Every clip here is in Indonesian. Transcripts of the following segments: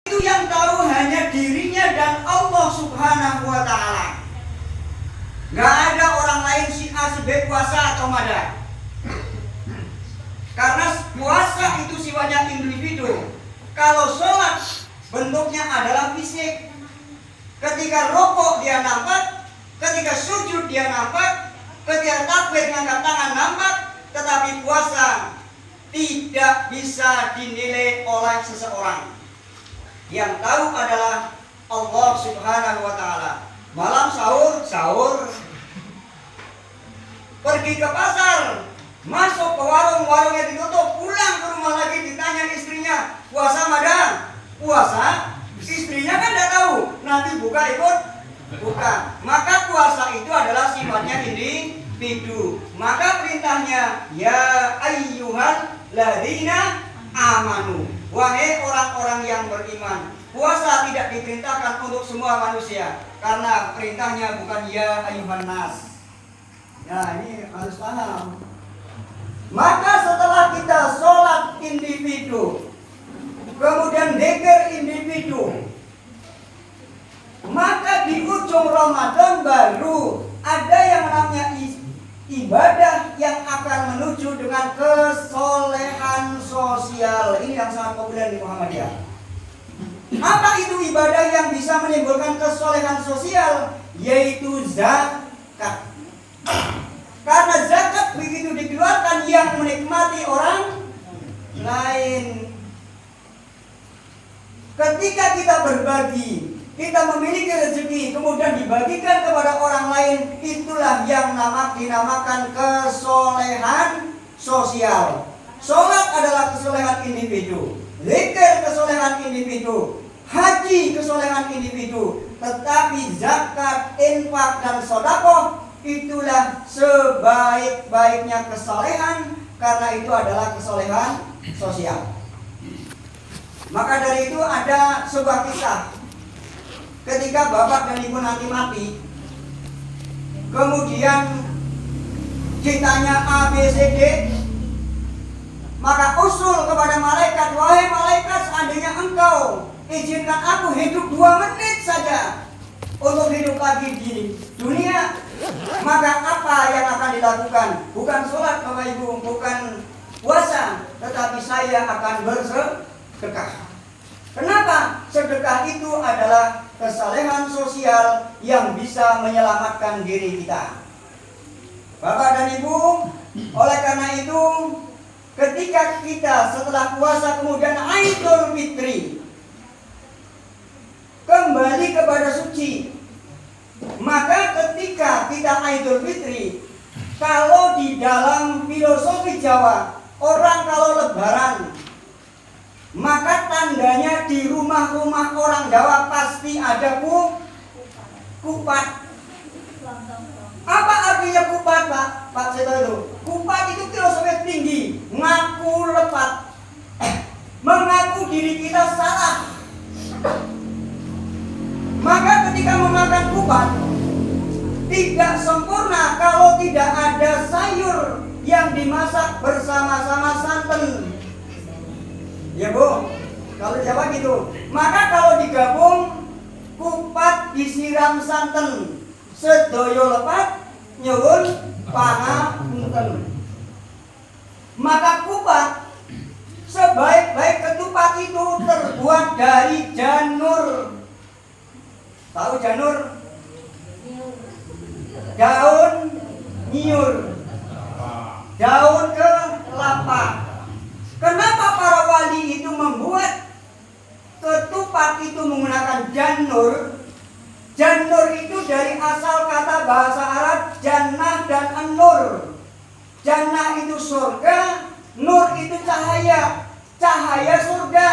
Itu yang tahu hanya dirinya dan Allah Subhanahu wa Ta'ala. Gak ada orang lain si A si B puasa atau mada. Karena puasa itu sifatnya individu. Kalau sholat bentuknya adalah fisik. Ketika rokok dia nampak, ketika sujud dia nampak, ketika takbir ngangkat tangan nampak. Tetapi puasa tidak bisa dinilai oleh seseorang. Yang tahu adalah Allah Subhanahu wa Ta'ala. Malam sahur. Pergi ke pasar, masuk ke warungnya ditutup, pulang ke rumah lagi ditanya istrinya, puasa madang? Puasa? Istrinya kan tidak tahu, nanti buka ikut buka. Maka puasa itu adalah sifatnya individu. Maka perintahnya, ya ayyuhal ladzina amanu, wahai orang-orang yang beriman. Puasa tidak diperintahkan untuk semua manusia, karena perintahnya bukan ya ayyuhan nas. Nah, ini harus paham. Maka setelah kita sholat individu, kemudian zikir individu, maka di ujung Ramadan baru ada yang namanya ibadah yang akan menuju dengan kesolehan sosial. Ini yang sangat populer di Muhammadiyah. Apa itu ibadah yang bisa menimbulkan kesolehan sosial? Yaitu zakat. Karena zakat begitu dikeluarkan yang menikmati orang lain. Ketika kita berbagi, kita memiliki rezeki, kemudian dibagikan kepada orang lain, itulah yang dinamakan kesolehan sosial. Sholat adalah kesolehan individu, zikir kesolehan individu, haji kesolehan individu. Tetapi zakat, infak, dan sedekah itulah sebaik-baiknya kesolehan, karena itu adalah kesolehan sosial. Maka dari itu ada sebuah kisah. Ketika bapak dan ibu nanti mati, kemudian ditanya A, B, C, D, maka usul kepada malaikat, wahai malaikat, seandainya engkau izinkan aku hidup 2 menit saja untuk hidup lagi di dunia, maka apa yang akan dilakukan? Bukan sholat Bapak Ibu, bukan puasa, tetapi saya akan bersedekah. Kenapa? Sedekah itu adalah kesalehan sosial yang bisa menyelamatkan diri kita. Bapak dan Ibu, oleh karena itu, ketika kita setelah puasa kemudian Idul Fitri kembali kepada suci, maka ketika kita Idul Fitri, kalau di dalam filosofi Jawa, orang kalau lebaran, maka tandanya di rumah-rumah orang Jawa pasti ada kupat. Apa artinya kupat, Pak Seto itu? Kupat itu filosofi tinggi, ngaku lepat, mengaku diri kita salah. Maka ketika memakan kupat tidak sempurna kalau tidak ada sayur yang dimasak bersama-sama santan. Ya Bu, kalau Jawa gitu. Maka kalau digabung, kupat disiram santen, sedoyo lepat nyuwun pangapunten. Maka kupat, sebaik-baik ketupat itu terbuat dari janur. Tahu janur? Daun nyiur, daun kelapa. Kenapa para wali itu membuat ketupat itu menggunakan janur? Janur itu dari asal kata bahasa Arab jannah dan an-nur. Jannah itu surga, nur itu cahaya, cahaya surga.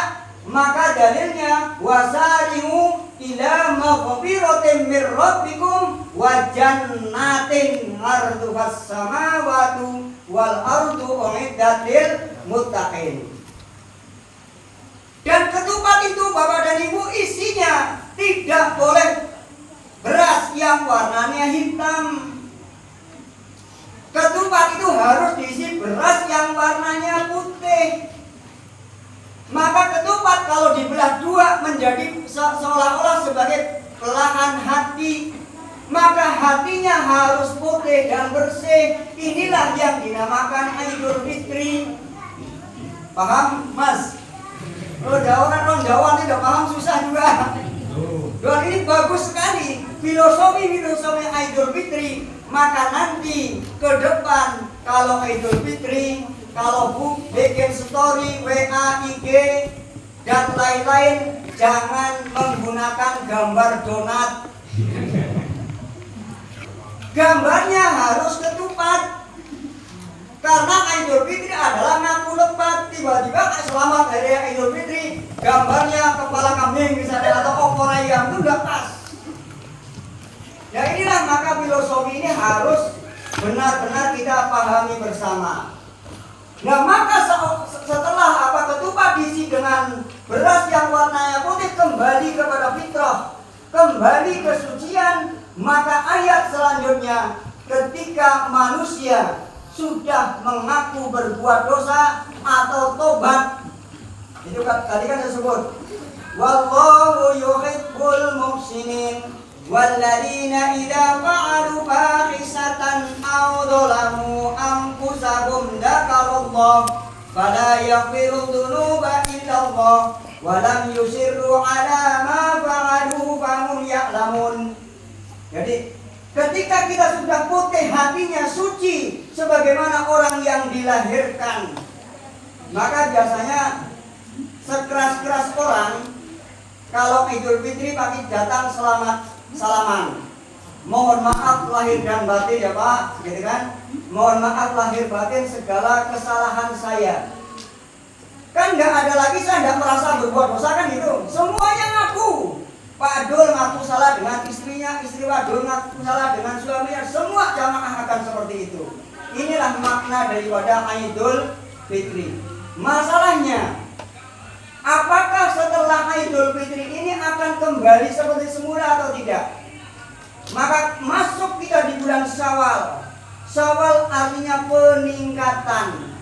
Maka dalilnya wasari'u ila maghfiratin mir rabbikum wa jannatin 'arduhas samawati wal ardu uiddat lil muttaqin. Dan ketupat itu Bapak dan Ibu isinya tidak boleh beras yang warnanya hitam. Ketupat itu harus diisi beras yang warnanya putih. Maka ketupat kalau dibelah 2 menjadi kesalahan hati, maka hatinya harus putih dan bersih. Inilah yang dinamakan Idul Fitri. Paham, Mas? Kalau orang Jawa tidak paham susah juga. Dan ini bagus sekali filosofi Idul Fitri. Maka nanti ke depan kalau Idul Fitri, kalau bikin story, WA, IG dan lain-lain, jangan menggunakan gambar donat. Gambarnya harus ketupat. Karena Idul Fitri adalah ngaku lebat. Tiba-tiba selamat hari Idul Fitri, gambarnya kepala kambing misalnya atau opor ayam, itu nggak pas. Ya inilah, maka filosofi ini harus benar-benar kita pahami bersama. Nah maka setelah ketupat diisi dengan beras yang warnanya putih, kembali kepada fitrah, kembali ke kesucian, maka ayat selanjutnya ketika manusia sudah mengaku berbuat dosa atau tobat, itu tadi kan saya sebut, wallahu yuhibbul muhsinin walladzina idza fa'alu fahisatan aw dzalamu anfusahum dzakarallah fala yaghfiru dzunuba illallah wa lam yusirru ala ma fa'alu fahum ya'lamun. Jadi ketika kita sudah putih hatinya, suci sebagaimana orang yang dilahirkan, maka biasanya sekeras-keras orang kalau Idul Fitri pagi datang salaman, mohon maaf lahir dan batin ya Pak, gitu kan? Mohon maaf lahir batin segala kesalahan saya. Kan nggak ada lagi saya nggak merasa berbuat dosa kan gitu. Semuanya ngaku. Pak Adul ngaku salah dengan istrinya, istri Pak Adul ngaku salah dengan suaminya, semua jamaah akan seperti itu. Inilah makna daripada Idul Fitri. Masalahnya, apakah setelah Idul Fitri ini akan kembali seperti semula atau tidak? Maka masuk kita di bulan Syawal. Syawal artinya peningkatan.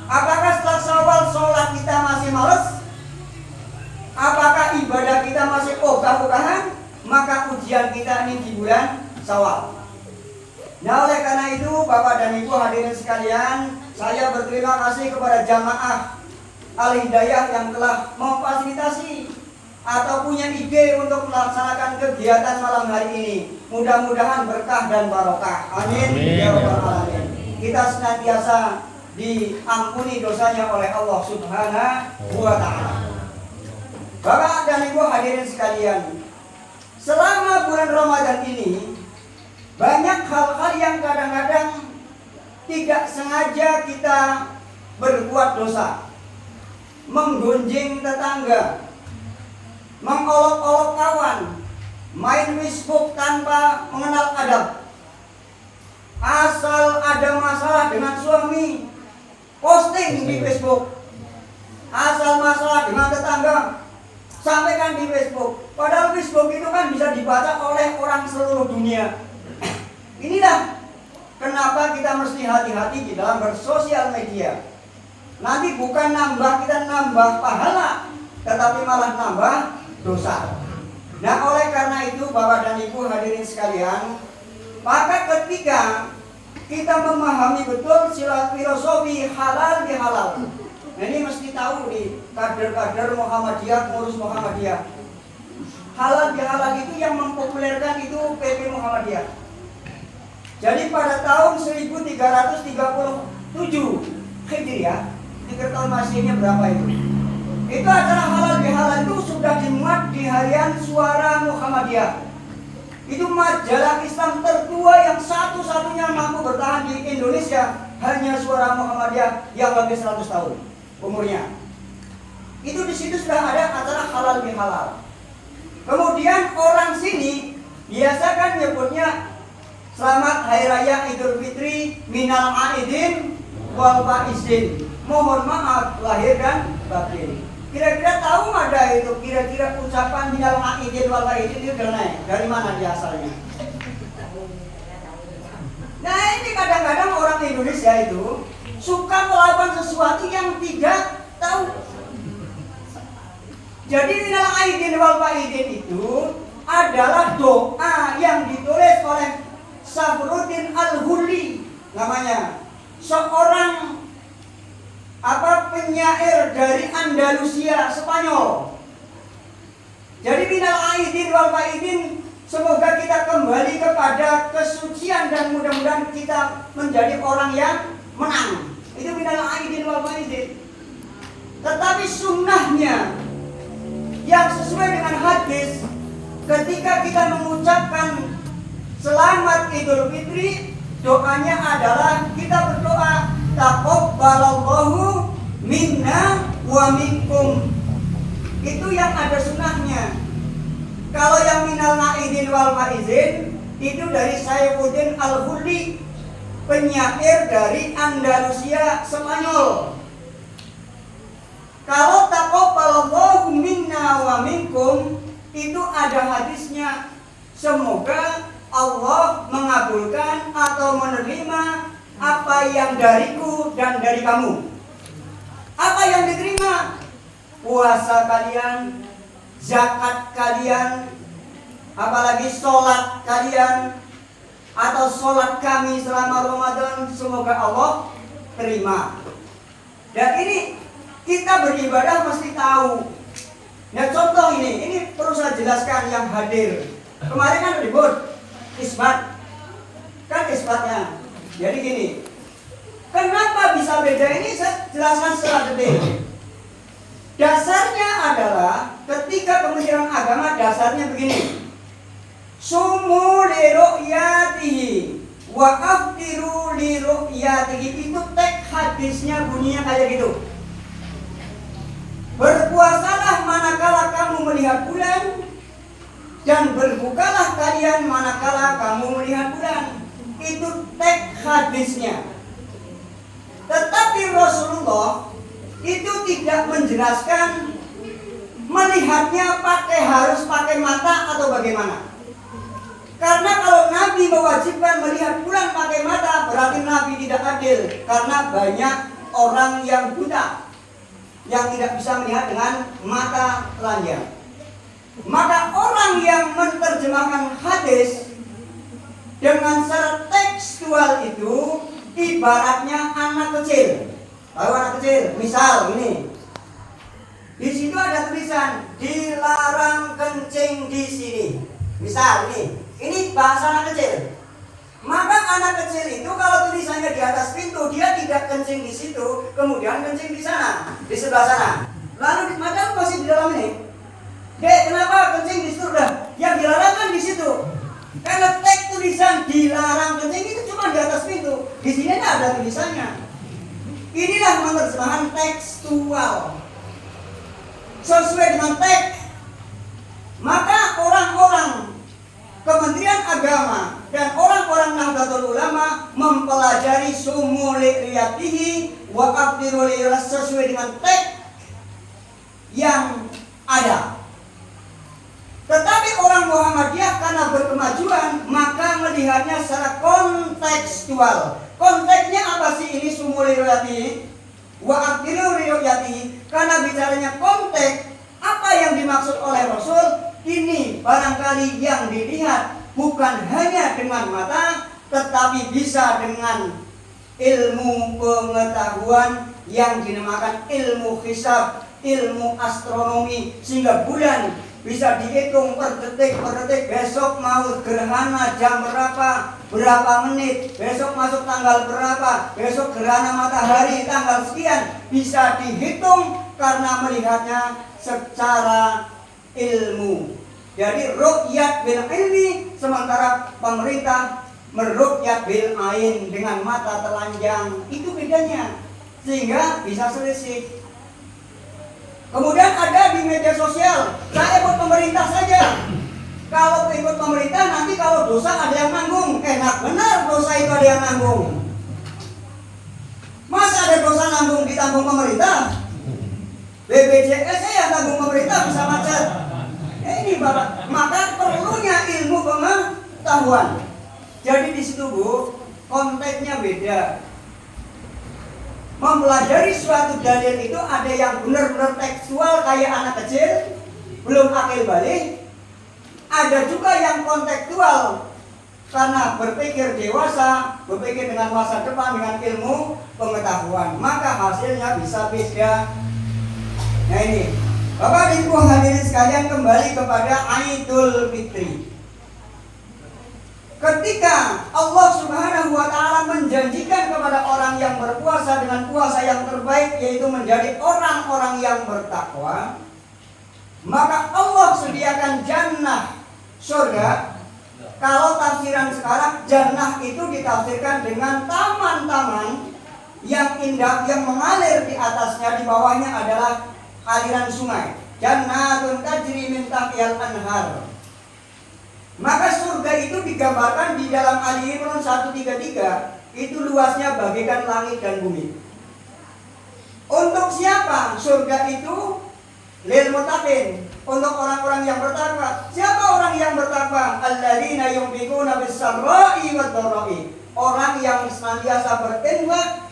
Apakah setelah Syawal sholat kita masih males? Apakah ibadah kita masih ogah-ogahan? Maka ujian kita ini di bulan Syawal. Nah oleh karena itu Bapak dan Ibu hadirin sekalian, saya berterima kasih kepada jamaah Al-Hidayah yang telah memfasilitasi atau punya ide untuk melaksanakan kegiatan malam hari ini. Mudah-mudahan berkah dan barokah. Amin. Ya Rabbal Alamin. Kita senantiasa diampuni dosanya oleh Allah Subhanahu wa Ta'ala. Bapak dan Ibu hadirin sekalian, selama bulan Ramadan ini banyak hal-hal yang kadang-kadang tidak sengaja kita berbuat dosa. Menggunjing tetangga, mengolok-olok kawan, main Facebook tanpa mengenal adab. Asal ada masalah dengan suami, posting di Facebook. Asal masalah dengan tetangga, sampaikan di Facebook. Padahal Facebook itu kan bisa dibaca oleh orang seluruh dunia. Inilah kenapa kita mesti hati-hati di dalam bersosial media. Nanti bukan kita nambah pahala, tetapi malah nambah dosa. Nah oleh karena itu Bapak dan Ibu hadirin sekalian, maka ketika kita memahami betul filosofi halal bihalal, nah ini mesti tahu di kader-kader Muhammadiyah, pengurus Muhammadiyah. Halal bihalal itu yang mempopulerkan itu PP Muhammadiyah. Jadi pada tahun 1337 Hijriah, tahun Masihnya berapa itu? Itu acara halal bihalal itu sudah dimuat di harian Suara Muhammadiyah. Itu majalah Islam tertua yang satu-satunya mampu bertahan di Indonesia, hanya Suara Muhammadiyah yang lebih 100 tahun umurnya. Itu di situ sudah ada acara halal bihalal. Kemudian orang sini biasa kan nyebutnya Selamat Hari Raya Idul Fitri minal aidin wal faizin. Mohon maaf lahir dan batin. Kira-kira tahu ada itu kira-kira ucapan minal aidin wal faizin itu dari mana dia asalnya? Nah ini kadang-kadang orang Indonesia itu suka melakukan sesuatu yang tidak tahu. Jadi minal aidin wal faizin itu adalah doa yang ditulis oleh Safruddin Al-Huli namanya, seorang penyair dari Andalusia, Spanyol. Jadi minal aidin wal faidin, semoga kita kembali kepada kesucian dan mudah-mudahan kita menjadi orang yang menang. Itu minal aidin wal faidin. Tetapi sunnahnya yang sesuai dengan hadis, ketika kita mengucapkan selamat Idul Fitri, doanya adalah kita berdoa taqabbalallahu minna wa minkum. Itu yang ada sunnahnya. Kalau yang minal aidin wal faizin itu dari Saifuddin Al-Huli, penyair dari Andalusia, Spanyol. Kalau taqabbalallahu minna wa minkum itu ada hadisnya, semoga Allah mengabulkan atau menerima apa yang dariku dan dari kamu. Apa yang diterima? Puasa kalian, zakat kalian, apalagi sholat kalian, atau sholat kami selama Ramadan, semoga Allah terima. Dan ini kita beribadah mesti tahu. Nah contoh ini perlu saya jelaskan yang hadir. Kemarin kan ribut isbat, kan isbatnya. Jadi gini, kenapa bisa beda ini saya jelaskan secara detail. Dasarnya adalah ketika Kementerian Agama dasarnya begini. Sumu li ru'yatihi wa aftiru li ru'yatihi, itu teks hadisnya bunyinya kayak gitu. Berpuasalah manakala kamu melihat bulan, dan berbukalah kalian manakala kamu melihat bulan. Itu teks hadisnya. Tetapi Rasulullah itu tidak menjelaskan melihatnya harus pakai mata atau bagaimana. Karena kalau Nabi mewajibkan melihat bulan pakai mata, berarti Nabi tidak adil. Karena banyak orang yang buta, yang tidak bisa melihat dengan mata telanjang. Maka orang yang menerjemahkan hadis dengan secara tekstual itu ibaratnya anak kecil. Tahu anak kecil? Misal ini, di situ ada tulisan dilarang kencing di sini. Misal ini bahasa anak kecil. Maka anak kecil itu kalau tulisannya di atas pintu, dia tidak kencing di situ, kemudian kencing di sana, di sebelah sana. Lalu macam masih di dalam ini. Dek, kenapa kencing di situ? Yang dilarang kan di situ. Karena teks tulisan dilarang kencing itu cuma di atas pintu. Di sini ada tulisannya. Inilah penerjemahan tekstual sesuai dengan teks. Maka orang-orang Kementerian Agama dan orang-orang Nahdlatul Ulama mempelajari sumu li riyatihi wa afdiru li sesuai dengan teks yang ada. Tetapi orang Muhammadiyah karena berkemajuan maka melihatnya secara kontekstual. Konteksnya apa sih ini sumu li riyatihi wa afdiru li riyatihi? Karena bicaranya konteks, apa yang dimaksud oleh Rasul? Ini barangkali yang dilihat bukan hanya dengan mata, tetapi bisa dengan ilmu pengetahuan yang dinamakan ilmu hisab, ilmu astronomi, sehingga bulan bisa dihitung per detik, besok mau gerhana jam berapa menit, besok masuk tanggal berapa, besok gerhana matahari tanggal sekian, bisa dihitung karena melihatnya secara ilmu. Jadi ru'yat bil ilmi, sementara pemerintah meru'yat bil ain dengan mata telanjang. Itu bedanya, sehingga bisa selisih. Kemudian ada di media sosial, saya ikut pemerintah saja. Kalau ikut pemerintah nanti kalau dosa ada yang nanggung. Enak benar dosa itu ada yang nanggung. Masa ada dosa nanggung ditanggung pemerintah? BPJS yang tanggung pemerintah bisa macet. Ini Bapak, maka perlunya ilmu pengetahuan. Jadi di situ Bu, konteksnya beda. Mempelajari suatu dalil itu ada yang benar-benar tekstual kayak anak kecil, belum akil balik. Ada juga yang kontekstual, karena berpikir dewasa, berpikir dengan masa depan, dengan ilmu pengetahuan, maka hasilnya bisa beda. Nah ini, Bapak Ibu hadirin sekalian, kembali kepada Idul Fitri. Ketika Allah Subhanahu wa Ta'ala menjanjikan kepada orang yang berpuasa dengan puasa yang terbaik, yaitu menjadi orang-orang yang bertakwa, maka Allah sediakan jannah, surga. Kalau tafsiran sekarang, jannah itu ditafsirkan dengan taman-taman yang indah, yang mengalir di atasnya, di bawahnya adalah aliran sungai. Jannatun tajri min tahtihal anhar. Maka surga itu digambarkan di dalam Ali Imran 133, itu luasnya bagaikan langit dan bumi. Untuk siapa surga itu? Lil muttaqin, untuk orang-orang yang bertakwa. Siapa orang yang bertakwa? Alladzina yunfiquna bis-sarra'i wad-dharra'i. Orang yang senantiasa berinfak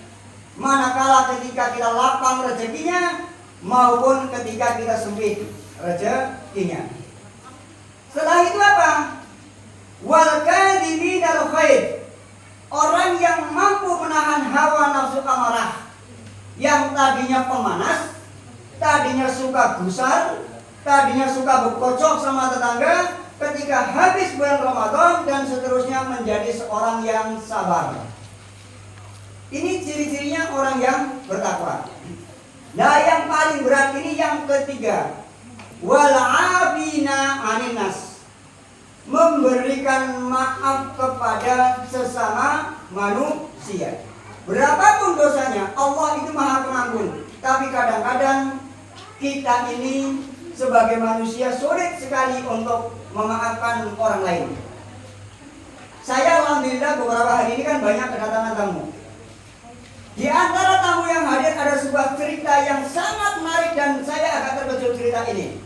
manakala ketika kita lapang rezekinya maupun ketika kita sempit rezekinya. Setelah itu apa? Wal kadhiminal ghaidh. Orang yang mampu menahan hawa nafsu amarah, yang tadinya pemanas, tadinya suka gusar, tadinya suka berkocok sama tetangga, ketika habis bulan Ramadan dan seterusnya menjadi seorang yang sabar. Ini ciri-cirinya orang yang bertakwa. Nah, yang paling berat ini yang ketiga, wal 'afina 'anil nas, memberikan maaf kepada sesama manusia. Berapapun dosanya, Allah itu Maha Pengampun. Tapi kadang-kadang kita ini sebagai manusia sulit sekali untuk memaafkan orang lain. Saya alhamdulillah beberapa hari ini kan banyak kedatangan tamu. Di antara tamu yang hadir ada sebuah cerita yang sangat menarik dan saya agak terkejut cerita ini.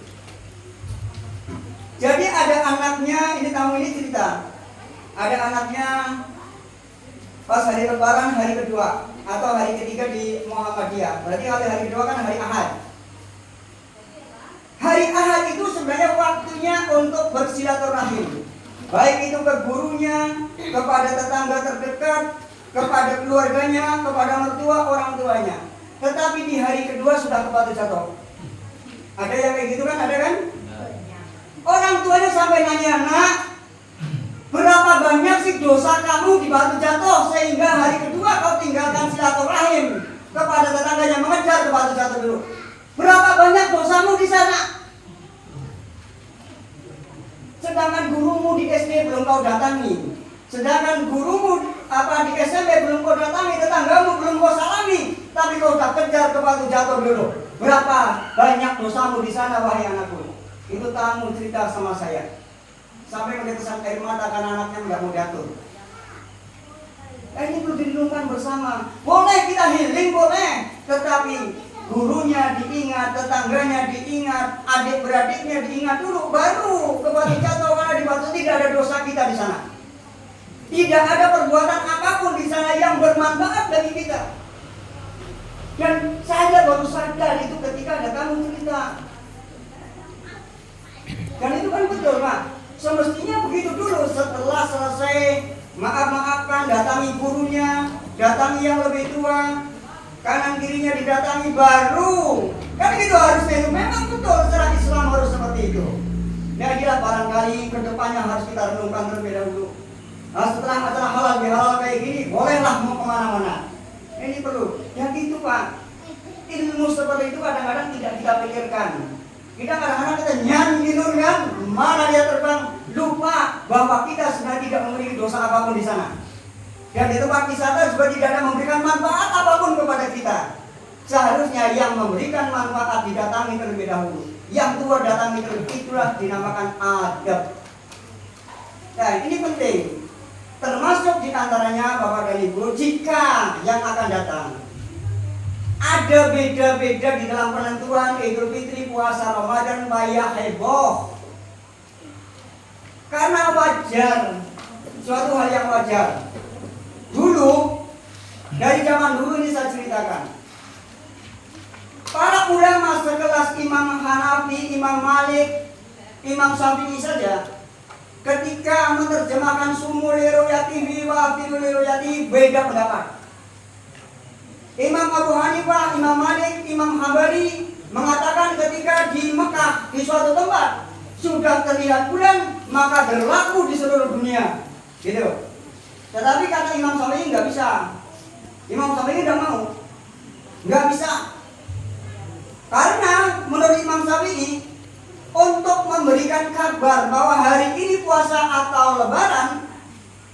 Jadi ada anaknya, ini tamu ini cerita, ada anaknya pas hari Lebaran hari kedua atau hari ketiga di Muhammadiyah. Berarti hari kedua kan hari Ahad. Hari Ahad itu sebenarnya waktunya untuk bersilaturahim, baik itu ke gurunya, kepada tetangga terdekat, kepada keluarganya, kepada mertua, orang tuanya. Tetapi di hari kedua sudah ke batu jatuh. Ada yang kayak gitu kan? Ada kan? Orang tuanya sampai nanya, nak, berapa banyak sih dosa kamu di batu jatuh sehingga hari kedua kau tinggalkan silaturahim kepada tetangganya, mengejar ke batu jatuh dulu. Berapa banyak dosamu di sana? Sedangkan gurumu di SD belum kau datangi, sedangkan gurumu di SMP belum kau datangi, tetanggamu belum kau salami, tapi kau tak kejar ke batu jatuh dulu. Berapa banyak dosamu di sana, wahai anakku? Itu tamu cerita sama saya. Sampai menetesan air mata karena anaknya nggak mau diatur. Ini perlu direnungkan bersama. Boleh kita healing, boleh, tetapi gurunya diingat, tetangganya diingat, adik beradiknya diingat dulu, baru ke batu jatuh. Karena di batu tidak ada dosa kita di sana. Tidak ada perbuatan apapun di sana yang bermanfaat bagi kita. Dan saya baru sadar itu ketika ada tamu cerita. Dan itu kan betul, Pak. Semestinya begitu dulu. Setelah selesai maaf-maafkan, datangi gurunya, datangi yang lebih tua, kanan kirinya didatangi, baru kan gitu harusnya. Itu memang betul, secara Islam harus seperti itu. Ya gila, barangkali kedepannya harus kita renungkan terlebih dahulu. Nah, setelah acara halal bihalal kayak gini, bolehlah mau kemana-mana. Ini perlu. Ya gitu, Pak. Ilmu seperti itu kadang-kadang tidak kita pikirkan. Kita kadang-kadang kita nyanyi kan, mana dia terbang, lupa bahwa kita sebenarnya tidak memiliki dosa apapun di sana. Dan di tempat wisata juga tidak ada memberikan manfaat apapun kepada kita. Seharusnya yang memberikan manfaat didatangi terlebih dahulu. Yang tua datangi terlebih, itulah dinamakan adab. Nah, ini penting. Termasuk diantaranya Bapak dan Ibu, jika yang akan datang ada beda-beda di dalam penentuan Idul Fitri, puasa Ramadan, bayar heboh. Karena wajar, suatu hal yang wajar. Dulu, dari zaman dulu ini saya ceritakan, para ulama sekelas Imam Hanafi, Imam Malik, Imam Syafi'i saja, ketika menerjemahkan sumul liroyati wa abdil liroyati beda pendapat. Imam Abu Hanifah, Imam Malik, Imam Hambali mengatakan ketika di Mekah di suatu tempat sudah terlihat bulan maka berlaku di seluruh dunia, gitu. Tetapi kata Imam Syafi'i nggak bisa. Imam Syafi'i nggak mau, nggak bisa. Karena menurut Imam Syafi'i untuk memberikan kabar bahwa hari ini puasa atau lebaran,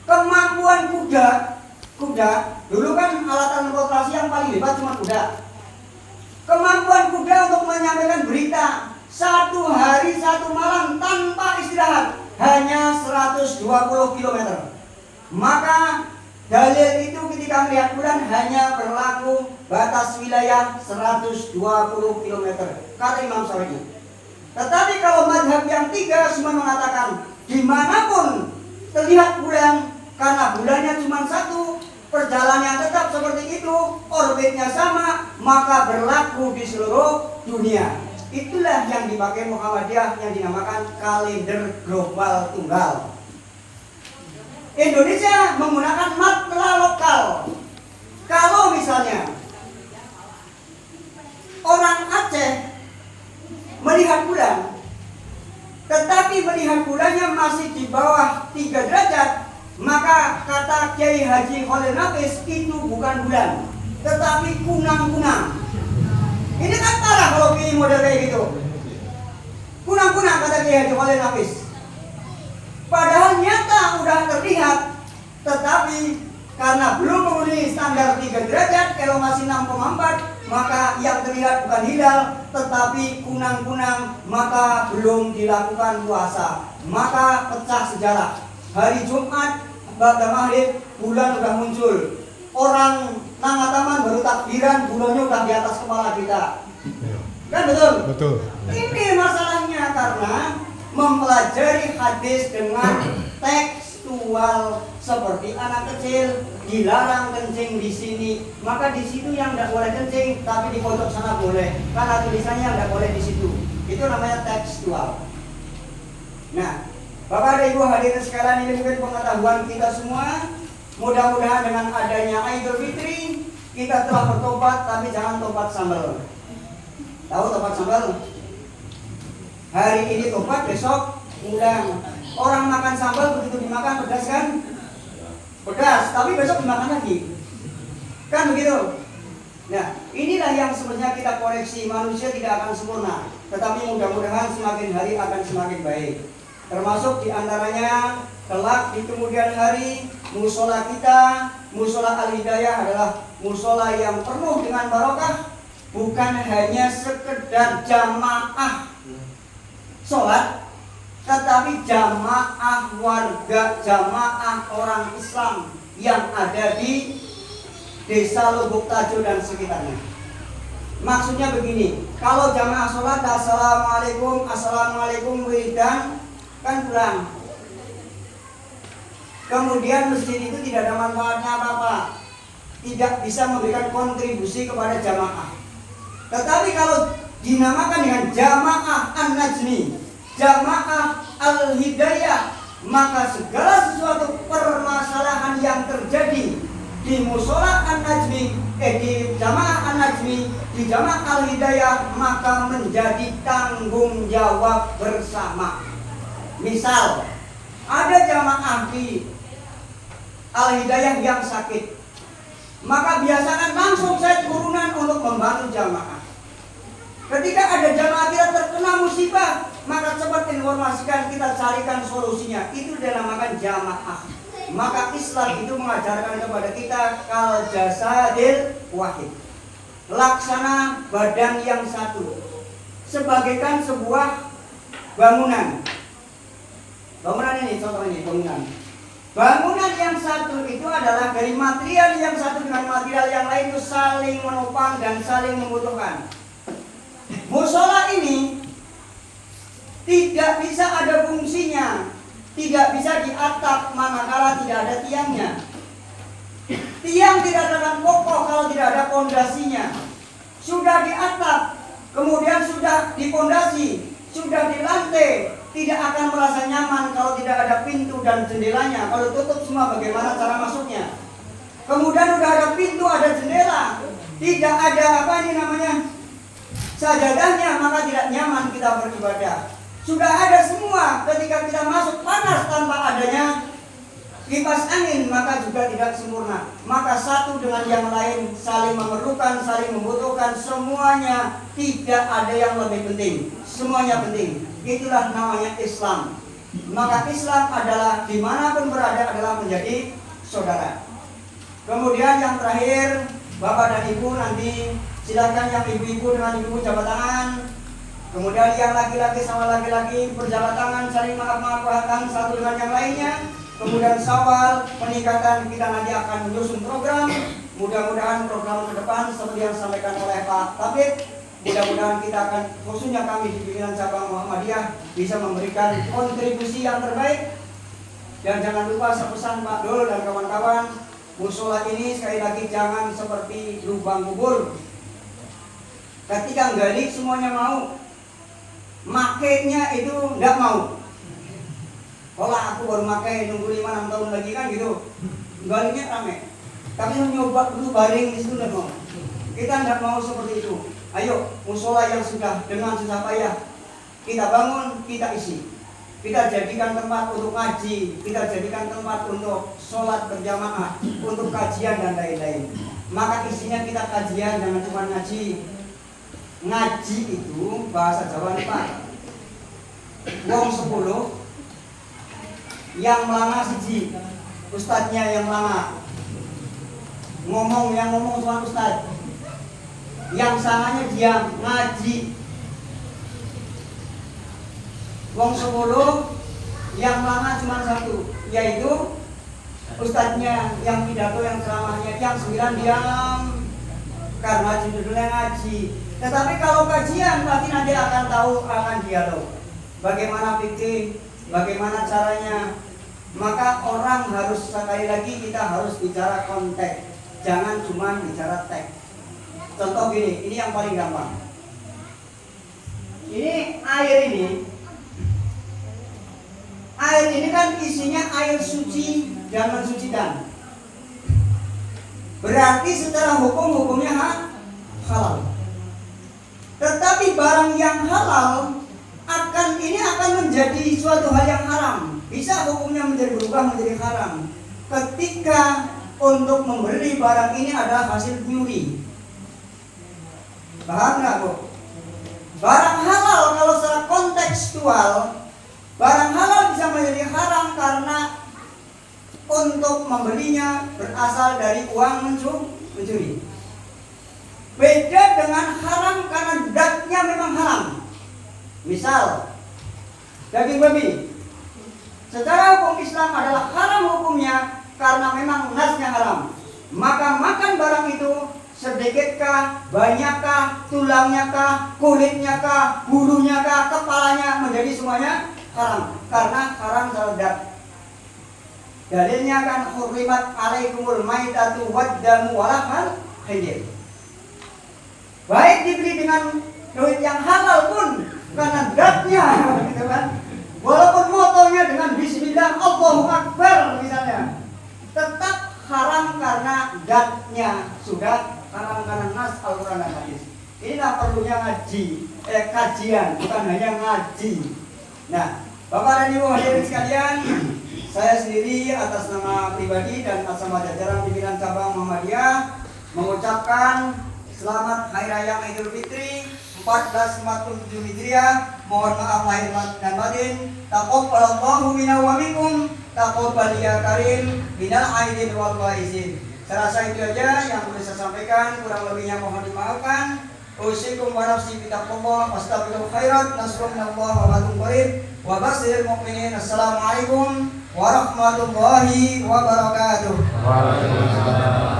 kemampuan kuda dulu kan alat transportasi yang paling hebat cuma kuda. Kemampuan kuda untuk menyampaikan berita satu hari satu malam tanpa istirahat hanya 120 km. Maka dalil itu ketika melihat bulan hanya berlaku batas wilayah 120 km, kata Imam Syafi'i. Tetapi kalau mazhab yang tiga semua mengatakan dimanapun terlihat bulan, karena bulannya cuma satu, perjalanannya tetap seperti itu, orbitnya sama, maka berlaku di seluruh dunia. Itulah yang dipakai Muhammadiyah yang dinamakan kalender global tunggal. Indonesia menggunakan makna lokal. Kalau misalnya orang Aceh melihat bulan, tetapi melihat bulannya masih di bawah 3 derajat, maka kata Kiai Haji Khalil Nafis itu bukan bulan, tetapi kunang-kunang. Ini kan parah kalau Kiai model kayak gitu. Kunang-kunang kata Kiai Haji Khalil Nafis. Padahal nyata udah terlihat, tetapi karena belum memenuhi standar 3 derajat, kalau masih 6,4, maka yang terlihat bukan hilal, tetapi kunang-kunang, maka belum dilakukan puasa. Maka pecah sejarah. Hari Jumat, pada maghrib, bulan sudah muncul. Orang Nangataman baru takbiran, bulannya udah di atas kepala kita. Kan betul? Betul. Ini masalahnya karena mempelajari hadis dengan tekstual, seperti anak kecil dilarang kencing di sini, maka di situ yang tidak boleh kencing, tapi di pojok sana boleh, karena tulisannya tidak boleh di situ. Itu namanya tekstual. Nah, Bapak dan Ibu hadirin sekalian, ini mungkin pengetahuan kita semua. Mudah-mudahan dengan adanya Idul Fitri kita telah bertobat, tapi jangan tobat sambal. Tahu tobat sambal? Hari ini tobat, besok ulang. Orang makan sambal begitu dimakan pedas kan? Pedas, tapi besok dimakan lagi. Kan begitu? Nah, inilah yang sebenarnya kita koreksi. Manusia tidak akan sempurna, tetapi mudah-mudahan semakin hari akan semakin baik. Termasuk diantaranya kelak di kemudian hari musola kita, musola Al-Hidayah adalah musola yang penuh dengan barokah, bukan hanya sekedar jamaah sholat, tetapi jamaah warga, jamaah orang Islam yang ada di Desa Lubuk Tajo dan sekitarnya. Maksudnya begini, kalau jamaah sholat assalamualaikum wiridan kan pulang. Kemudian masjid itu tidak ada manfaatnya apa-apa, tidak bisa memberikan kontribusi kepada jamaah. Tetapi kalau dinamakan dengan jamaah An-Najmi, jamaah Al-Hidayah, maka segala sesuatu permasalahan yang terjadi di musola An-Najmi, di jamaah An-Najmi, di jamaah Al-Hidayah, maka menjadi tanggung jawab bersama. Misal ada jamaah di Al-Hidayah yang sakit, maka biasakan langsung saya turunan untuk membantu jamaah. Ketika ada jamaah kita terkena musibah, maka cepat informasikan, kita carikan solusinya. Itu dinamakan jamaah. Maka Islam itu mengajarkan kepada kita kal jasadil wahid, laksana badan yang satu, sebagaikan sebuah bangunan. Bangunan ini, contoh ini bangunan. Bangunan yang satu itu adalah dari material yang satu dengan material yang lain itu saling menopang dan saling membutuhkan. Musola ini tidak bisa ada fungsinya, tidak bisa di atap manakala tidak ada tiangnya. Tiang tidak akan kokoh kalau tidak ada pondasinya. Sudah di atap, kemudian sudah di pondasi, sudah di lantai, tidak akan merasa nyaman kalau tidak ada pintu dan jendelanya. Kalau tutup semua bagaimana cara masuknya? Kemudian udah ada pintu, ada jendela, tidak ada apa ini namanya sajadahnya, maka tidak nyaman kita beribadah. Sudah ada semua, ketika kita masuk panas tanpa adanya kipas angin, maka juga tidak sempurna. Maka satu dengan yang lain saling memerlukan, saling membutuhkan, semuanya tidak ada yang lebih penting. Semuanya penting. Itulah namanya Islam. Maka Islam adalah dimanapun berada adalah menjadi saudara. Kemudian yang terakhir, Bapak dan Ibu nanti silakan yang ibu-ibu dengan ibu jabat tangan. Kemudian yang laki-laki sama laki-laki berjabat tangan, saling maaf-maafahan satu dengan yang lainnya. Kemudian Syawal peningkatan kita nanti akan menyusun program. Mudah-mudahan program ke depan seperti yang disampaikan oleh Pak Tabib, mudah-mudahan kita akan, khususnya kami di pimpinan cabang Muhammadiyah, bisa memberikan kontribusi yang terbaik. Dan jangan lupa pesan Pak Dul dan kawan-kawan, musola ini sekali lagi jangan seperti lubang kubur. Ketika gali semuanya mau, makainya itu enggak mau. Kalau aku baru makai nunggu 5-6 tahun lagi kan gitu, galinya rame. Tapi nyoba dulu baring di situ enggak mau. Kita enggak mau seperti itu. Ayo musola yang sudah dengan susah payah kita bangun, kita isi. Kita jadikan tempat untuk ngaji, kita jadikan tempat untuk sholat berjamaah, untuk kajian dan lain-lain. Maka isinya kita kajian, jangan cuma ngaji. Ngaji itu bahasa Jawa nih Pak. Wong 10 yang melanga siji, ustadznya yang melanga. Yang ngomong cuma ustadz. Yang sananya diam, ngaji. Wong 10 yang melanga cuma satu, yaitu ustadznya yang pidato, yang ceramahnya. Yang 9 diam karena judulnya ngaji. Tetapi kalau kajian pasti nanti akan tahu, akan dialog. Bagaimana fikih, bagaimana caranya. Maka orang harus, sekali lagi kita harus bicara konteks, jangan cuma bicara teks. Contoh gini, ini yang paling gampang. Ini air ini kan isinya air suci dan mensucikan. Berarti secara hukumnya halal. Tetapi barang yang halal akan menjadi suatu hal yang haram. Bisa hukumnya berubah menjadi haram ketika untuk membeli barang ini adalah hasil nyuri. Paham nggak Bu? Barang halal kalau secara kontekstual, barang halal bisa menjadi haram karena untuk membelinya berasal dari uang mencuri. Beda dengan haram karena zatnya memang haram. Misal daging babi, secara hukum Islam adalah haram hukumnya karena memang nasnya haram. Maka makan barang itu sedikitkah, banyakkah, tulangnya kah, kulitnya kah, bulunya kah, kepalanya, menjadi semuanya haram karena haram terhadap. Dalilnya kan hurrimat alaikumul maitatu waddamu walahal khinzir. Baik dibeli dengan duit yang halal pun karena zatnya, gitu kan. Walaupun motonya dengan bismillah Allahu Akbar misalnya, tetap haram karena zatnya sudah haram karena nas Al-Quran dan Hadis. Inilah perlunya kajian, bukan hanya ngaji. Nah, Bapak dan Ibu hadirin sekalian, saya sendiri atas nama pribadi dan atas nama jajaran pimpinan cabang Muhammadiyah mengucapkan selamat Hari Raya Idul Fitri 1447 Hijriah. Mohon maaf lahir dan batin. Taqabbalallahu minna wa minkum, taqabbal ya karim minal aidin wal faizin. Saya rasa itu aja yang boleh saya sampaikan, kurang lebihnya mohon dimaafkan. Usikum wa nafsi bitaqwallah, wastaghfirul khairat, nasrullah wa batum qarib, wa basyiril mu'minin. Assalamualaikum warahmatullahi wabarakatuh. Waalaikumsalam.